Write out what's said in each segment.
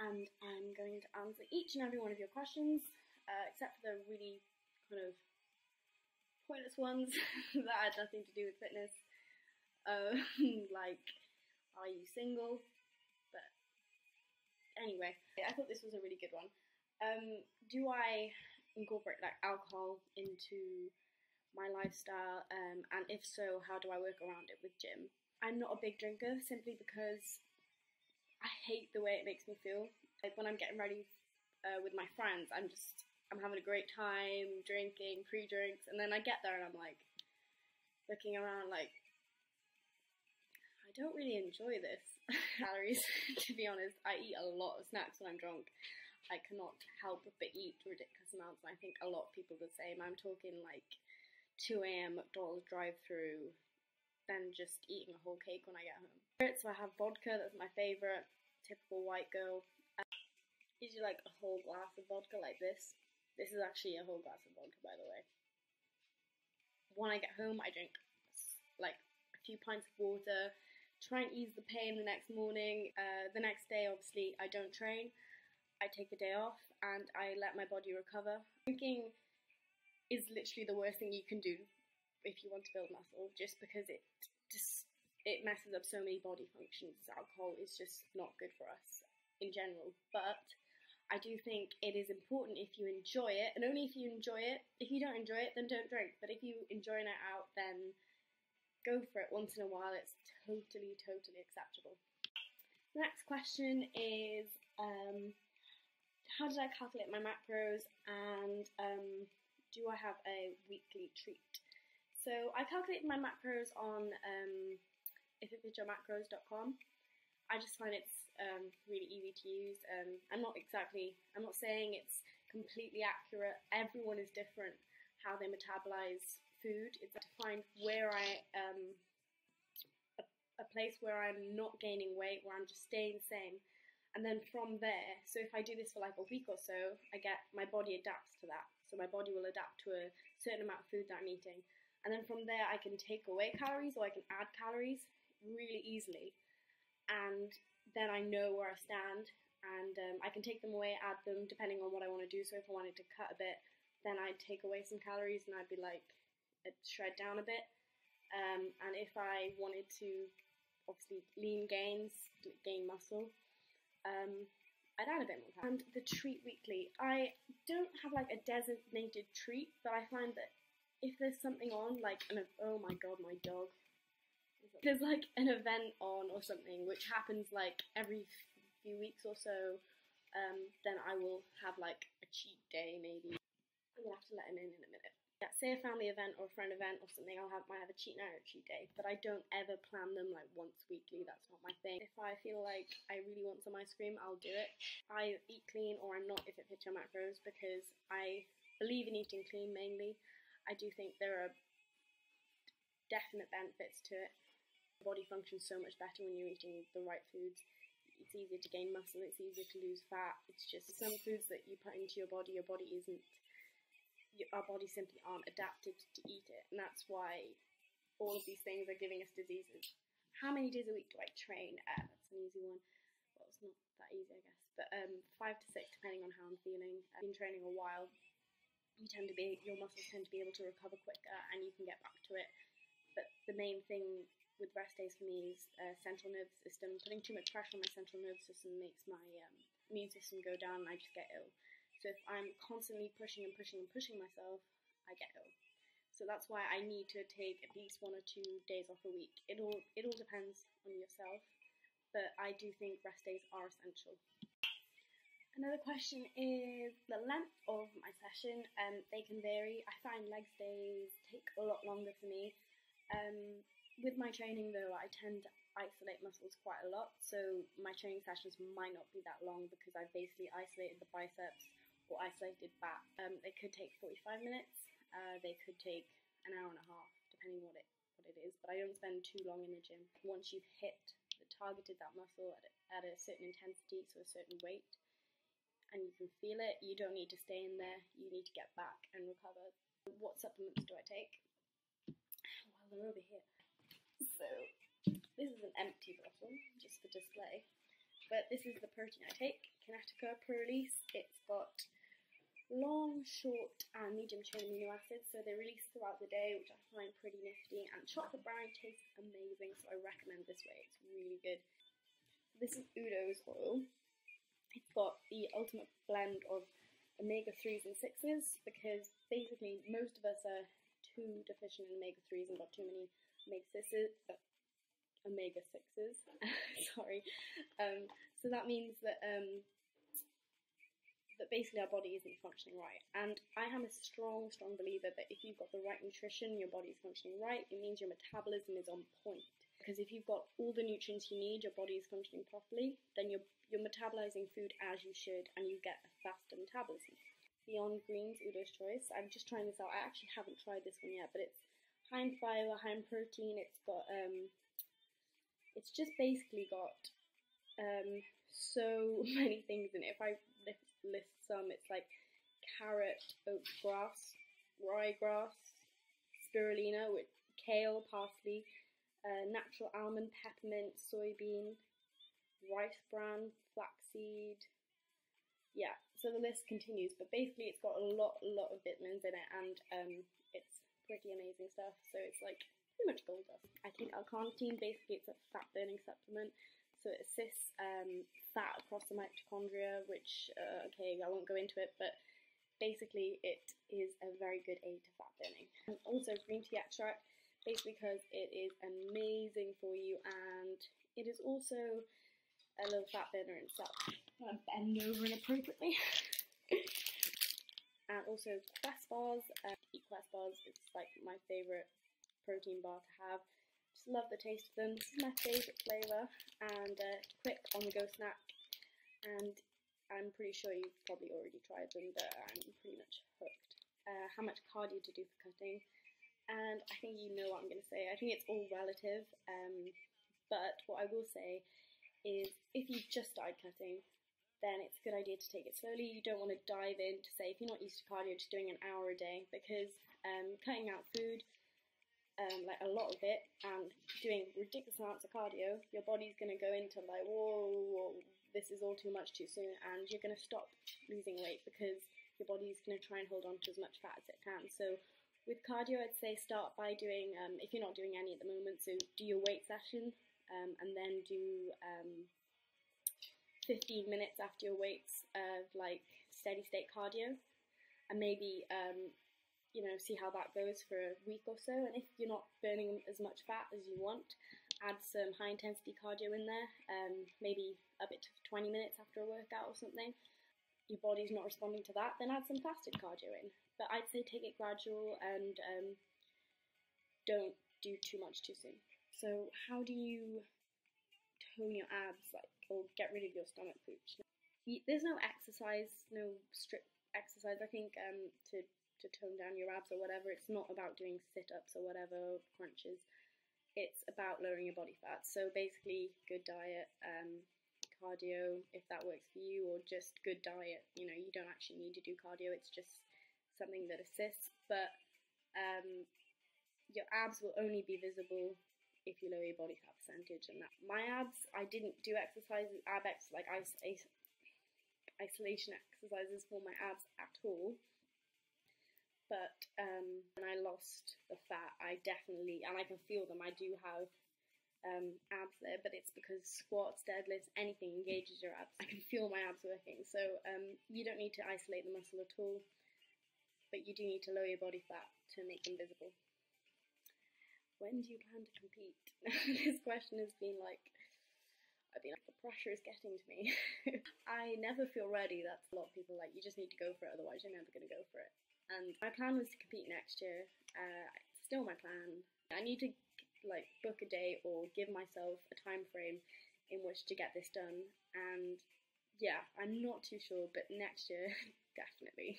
and I'm going to answer each and every one of your questions, except for the really kind of pointless ones that had nothing to do with fitness, like, are you single? But anyway, I thought this was a really good one. Do I incorporate like alcohol into my lifestyle, and if so, how do I work around it with gym? I'm not a big drinker simply because I hate the way it makes me feel. Like when I'm getting ready with my friends, I'm having a great time drinking, pre-drinks, and then I get there and I'm like looking around like, I don't really enjoy this. Calories, to be honest. I eat a lot of snacks when I'm drunk. I cannot help but eat ridiculous amounts, and I think a lot of people the same. I'm talking like 2 a.m. McDonald's drive-through, then just eating a whole cake when I get home. So I have vodka, that's my favourite, typical white girl. Usually like a whole glass of vodka like this. This is actually a whole glass of vodka, by the way. When I get home, I drink like a few pints of water, try and ease the pain the next morning. The next day, obviously, I don't train. I take a day off and I let my body recover. Drinking is literally the worst thing you can do if you want to build muscle, just because it messes up so many body functions. Alcohol is just not good for us in general, but I do think it is important if you enjoy it, and only if you enjoy it. If you don't enjoy it, then don't drink, but if you enjoy a night out, then go for it once in a while. It's totally acceptable. The next question is, how did I calculate my macros, and do I have a weekly treat? So I calculated my macros on ifitfitsyourmacros.com. I just find it's really easy to use. I'm not saying it's completely accurate. Everyone is different how they metabolize food. It's to find where a place where I'm not gaining weight, where I'm just staying the same. And then from there, so if I do this for like a week or so, my body adapts to that. So my body will adapt to a certain amount of food that I'm eating. And then from there, I can take away calories or I can add calories really easily. And then I know where I stand, and I can take them away, add them, depending on what I want to do. So if I wanted to cut a bit, then I'd take away some calories and I'd be like, I'd shred down a bit. And if I wanted to, obviously, gain muscle, I'd add a bit more calories. And the treat weekly, I don't have like a designated treat, but I find that if there's something on, like, oh my god, my dog. There's like an event on or something, which happens like every few weeks or so, then I will have like a cheat day maybe. I'm gonna have to let him in a minute. Yeah, say a family event or a friend event or something, might have a cheat night or a cheat day, but I don't ever plan them like once weekly. That's not my thing. If I feel like I really want some ice cream, I'll do it. I eat clean or I'm not if it fits your macros, because I believe in eating clean mainly. I do think there are definite benefits to it. The body functions so much better when you're eating the right foods. It's easier to gain muscle, it's easier to lose fat. It's just some foods that you put into your body our bodies simply aren't adapted to eat it, and that's why all of these things are giving us diseases. How many days a week do I train? That's an easy one. Well, it's not that easy, I guess, but 5 to 6, depending on how I'm feeling. I've been training a while. Your muscles tend to be able to recover quicker, and you can get back to it. But the main thing with rest days for me is central nervous system. Putting too much pressure on my central nervous system makes my immune system go down and I just get ill. So if I'm constantly pushing myself, I get ill. So that's why I need to take at least 1 or 2 days off a week. It all depends on yourself, but I do think rest days are essential. Another question is the length of my session. They can vary. I find legs days take a lot longer for me. With my training though, I tend to isolate muscles quite a lot, so my training sessions might not be that long because I've basically isolated the biceps or isolated back. They could take 45 minutes, they could take an hour and a half, depending what it is, but I don't spend too long in the gym. Once you've targeted that muscle at a certain intensity, so a certain weight, and you can feel it, you don't need to stay in there, you need to get back and recover. What supplements do I take? Well, they're over here. So, this is an empty bottle, just for display. but this is the protein I take, Kinetica Pro Release. It's got long, short, and medium chain amino acids, so they release throughout the day, which I find pretty nifty, and chocolate brownie tastes amazing, so I recommend this way. It's really good. This is Udo's oil. It's got the ultimate blend of omega-3s and 6s, because basically most of us are too deficient in omega-3s and got too many omega-6s. Sorry. So that means that that basically our body isn't functioning right. And I am a strong believer that if you've got the right nutrition, your body is functioning right, it means your metabolism is on point. Because if you've got all the nutrients you need, your body is functioning properly, then you're metabolizing food as you should, and you get a faster metabolism. Beyond Greens, Udo's Choice. I'm just trying this out. I actually haven't tried this one yet, but it's high in fiber, high in protein. It's got it's just basically got so many things in it. If I list some, it's like carrot, oat grass, ryegrass, spirulina with kale, parsley, natural almond, peppermint, soybean, rice bran, flaxseed. Yeah, so the list continues, but basically it's got a lot of vitamins in it, and it's pretty amazing stuff. So it's like pretty much gold dust. I take L-carnitine. Basically it's a fat burning supplement. So it assists fat across the mitochondria, which, okay, I won't go into it, but basically it is a very good aid to fat burning. And also green tea extract, basically because it is amazing for you, and it is also a little fat burner in itself. I'm bending over inappropriately. And also Quest bars. Eat Quest bars. It's like my favourite protein bar to have. Just love the taste of them. This is my favourite flavour, and quick on-the-go snack, and I'm pretty sure you've probably already tried them, but I'm pretty much hooked. How much cardio to do for cutting, and I think you know what I'm going to say. I think it's all relative, but what I will say is if you've just started cutting, then it's a good idea to take it slowly. You don't want to dive in to say, if you're not used to cardio, just doing an hour a day, because cutting out food, like a lot of it, and doing ridiculous amounts of cardio, your body's going to go into like, whoa, this is all too much too soon, and you're going to stop losing weight because your body's going to try and hold on to as much fat as it can. So with cardio, I'd say start by doing, if you're not doing any at the moment, so do your weight session, and then do 15 minutes after your weights of like steady state cardio, and maybe see how that goes for a week or so. And if you're not burning as much fat as you want, add some high intensity cardio in there, maybe up it to 20 minutes after a workout or something. Your body's not responding to that, then add some fasted cardio in. But I'd say take it gradual, and don't do too much too soon. So how do you tone your abs, like, or get rid of your stomach pooch? There's no exercise, no strict exercise, I think, to tone down your abs or whatever. It's not about doing sit-ups or whatever, crunches. It's about lowering your body fat. So basically, good diet, cardio, if that works for you, or just good diet. You don't actually need to do cardio, it's just something that assists. But your abs will only be visible if you lower your body fat percentage. And that, my abs, I didn't do exercises, isolation exercises for my abs at all. But when I lost the fat, I definitely, and I can feel them, I do have abs there, but it's because squats, deadlifts, anything engages your abs. I can feel my abs working. So you don't need to isolate the muscle at all, but you do need to lower your body fat to make them visible. When do you plan to compete? This question has been like, the pressure is getting to me. I never feel ready. That's a lot of people like, you just need to go for it, otherwise you're never going to go for it. And my plan was to compete next year. It's still my plan. I need to book a date or give myself a time frame in which to get this done. And yeah, I'm not too sure, but next year, definitely.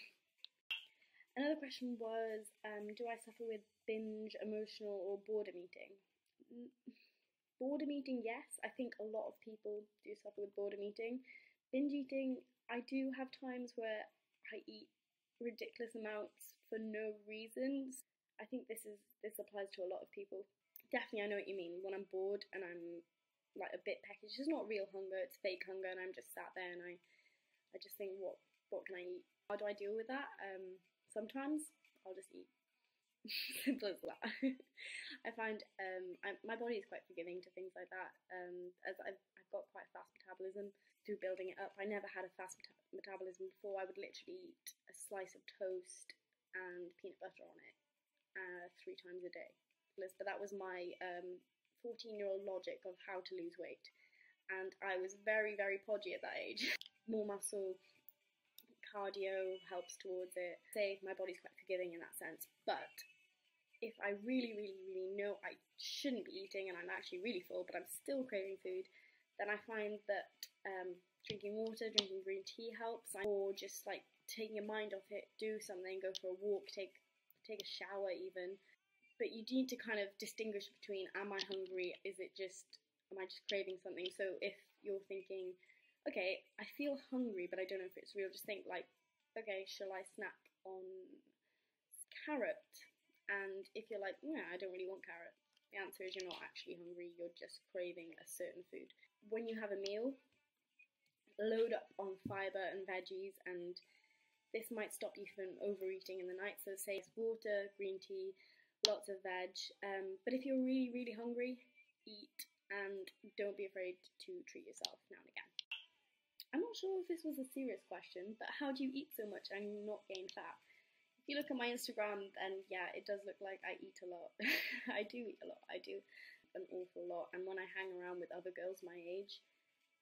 Another question was, do I suffer with binge, emotional, or boredom eating? Boredom eating, yes. I think a lot of people do suffer with boredom eating. Binge eating, I do have times where I eat ridiculous amounts for no reasons. I think this applies to a lot of people. Definitely, I know what you mean. When I'm bored and I'm like a bit peckish. It's not real hunger, it's fake hunger, and I'm just sat there and I just think, what can I eat? How do I deal with that? Sometimes I'll just eat. Simple as that. I find my body is quite forgiving to things like that. As I've got quite a fast metabolism through building it up. I never had a fast metabolism before. I would literally eat a slice of toast and peanut butter on it 3 times a day. But that was my 14-year-old logic of how to lose weight. And I was very, very podgy at that age. More muscle, cardio helps towards it. Say my body's quite forgiving in that sense, but if I really, really, really know I shouldn't be eating and I'm actually really full, but I'm still craving food, then I find that drinking water, drinking green tea helps, or just like taking your mind off it, do something, go for a walk, take a shower even. But you need to kind of distinguish between, am I hungry? Am I just craving something? So if you're thinking, okay, I feel hungry, but I don't know if it's real, just think like, okay, shall I snack on carrot? And if you're like, yeah, I don't really want carrot, the answer is you're not actually hungry, you're just craving a certain food. When you have a meal, load up on fibre and veggies, and this might stop you from overeating in the night. So say it's water, green tea, lots of veg. But if you're really, really hungry, eat, and don't be afraid to treat yourself now and again. I'm not sure if this was a serious question, but how do you eat so much and not gain fat? If you look at my Instagram, then yeah, it does look like I eat a lot. I do eat a lot. I do an awful lot. And when I hang around with other girls my age,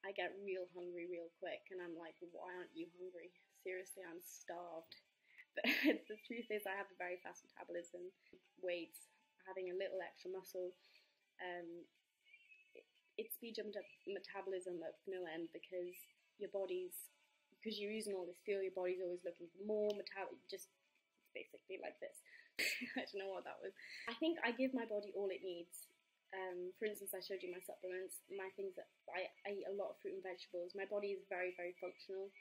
I get real hungry real quick, and I'm like, why aren't you hungry? Seriously, I'm starved. But the truth is I have a very fast metabolism. Weights, having a little extra muscle, it speeds your metabolism up no end, because you're using all this fuel, your body's always looking for more just basically like this. I don't know what that was. I think I give my body all it needs. For instance, I showed you my supplements, my things that I eat a lot of fruit and vegetables. My body is very, very functional.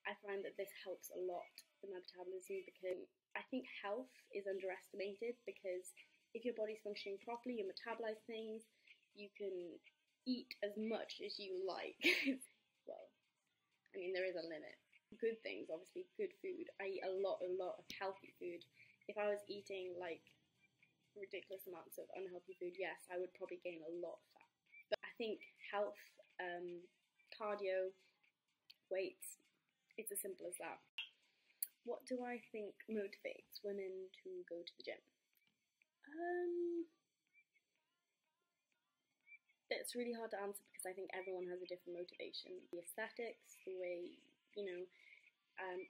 I find that this helps a lot with my metabolism, because I think health is underestimated, because if your body's functioning properly, you metabolize things, you can eat as much as you like. Well, I mean, there is a limit. Good things, obviously, good food. I eat a lot of healthy food. If I was eating like ridiculous amounts of unhealthy food, yes, I would probably gain a lot of fat. But I think health, cardio, weights, it's as simple as that. What do I think motivates women to go to the gym? It's really hard to answer, because I think everyone has a different motivation. The aesthetics, the way,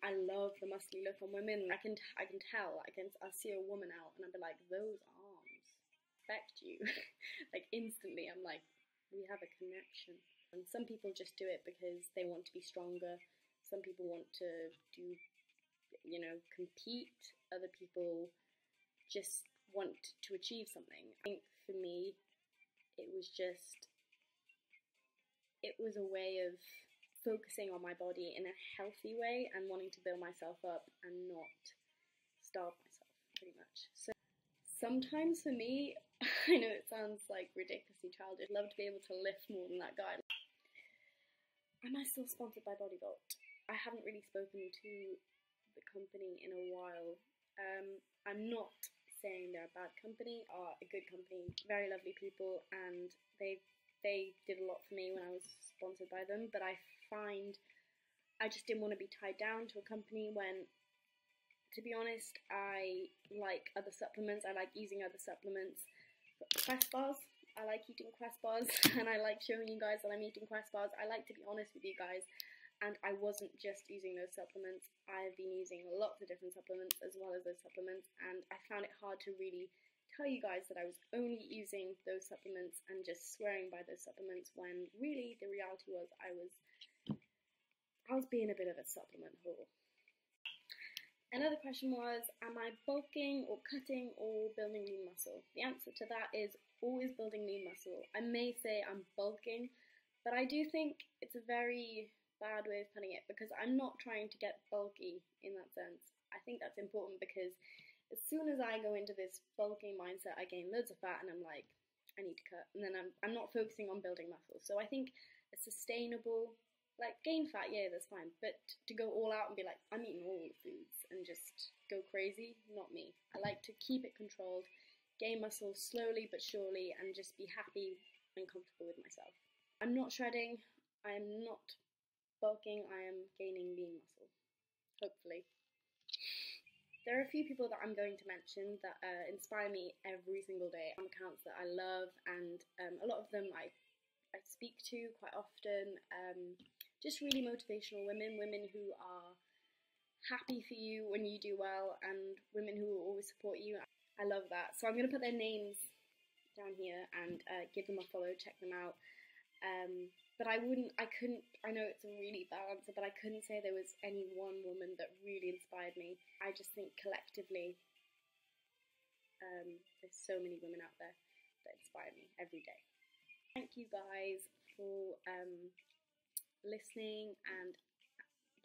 I love the muscly look on women. I can tell. I'll see a woman out and I'll be like, those arms, respect you. Like instantly, I'm like, we have a connection. And some people just do it because they want to be stronger. Some people want to compete. Other people just want to achieve something. I think for me, it was a way of focusing on my body in a healthy way and wanting to build myself up and not starve myself, pretty much. So sometimes for me, I know it sounds like ridiculously childish, I'd love to be able to lift more than that guy. Am I still sponsored by Bodyvault? I haven't really spoken to the company in a while. I'm not saying they're a bad company, are a good company, very lovely people, and they did a lot for me when I was sponsored by them, but I find I just didn't want to be tied down to a company when, to be honest, I like other supplements. I like using other supplements. Quest bars, I like eating Quest bars, and I like showing you guys that I'm eating Quest bars. I like to be honest with you guys, and I wasn't just using those supplements. I've been using lots of different supplements as well as those supplements, and I found it hard to really tell you guys that I was only using those supplements and just swearing by those supplements, when really the reality was I was being a bit of a supplement whore. Another question was, am I bulking or cutting or building lean muscle? The answer to that is always building lean muscle. I may say I'm bulking, but I do think it's a very bad way of putting it, because I'm not trying to get bulky in that sense. I think that's important, because as soon as I go into this bulking mindset, I gain loads of fat and I'm like, I need to cut, and then I'm not focusing on building muscle. So I think a sustainable, like, gain fat, yeah, that's fine, but to go all out and be like, I'm eating all the foods and just go crazy, not me. I like to keep it controlled, gain muscle slowly but surely, and just be happy and comfortable with myself. I'm not shredding, I'm not bulking, I am gaining lean muscle, hopefully. There are a few people that I'm going to mention that inspire me every single day, on accounts that I love, and a lot of them I speak to quite often. Just really motivational women who are happy for you when you do well, and women who will always support you. I love that. So I'm going to put their names down here and give them a follow, check them out. But I know it's a really bad answer, but I couldn't say there was any one woman that really inspired me. I just think collectively, there's so many women out there that inspire me every day. Thank you guys for listening and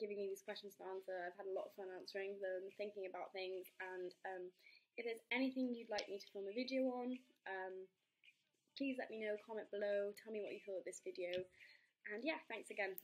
giving me these questions to answer. I've had a lot of fun answering them, thinking about things, and if there's anything you'd like me to film a video on, please let me know, comment below, tell me what you thought of this video, and yeah, thanks again.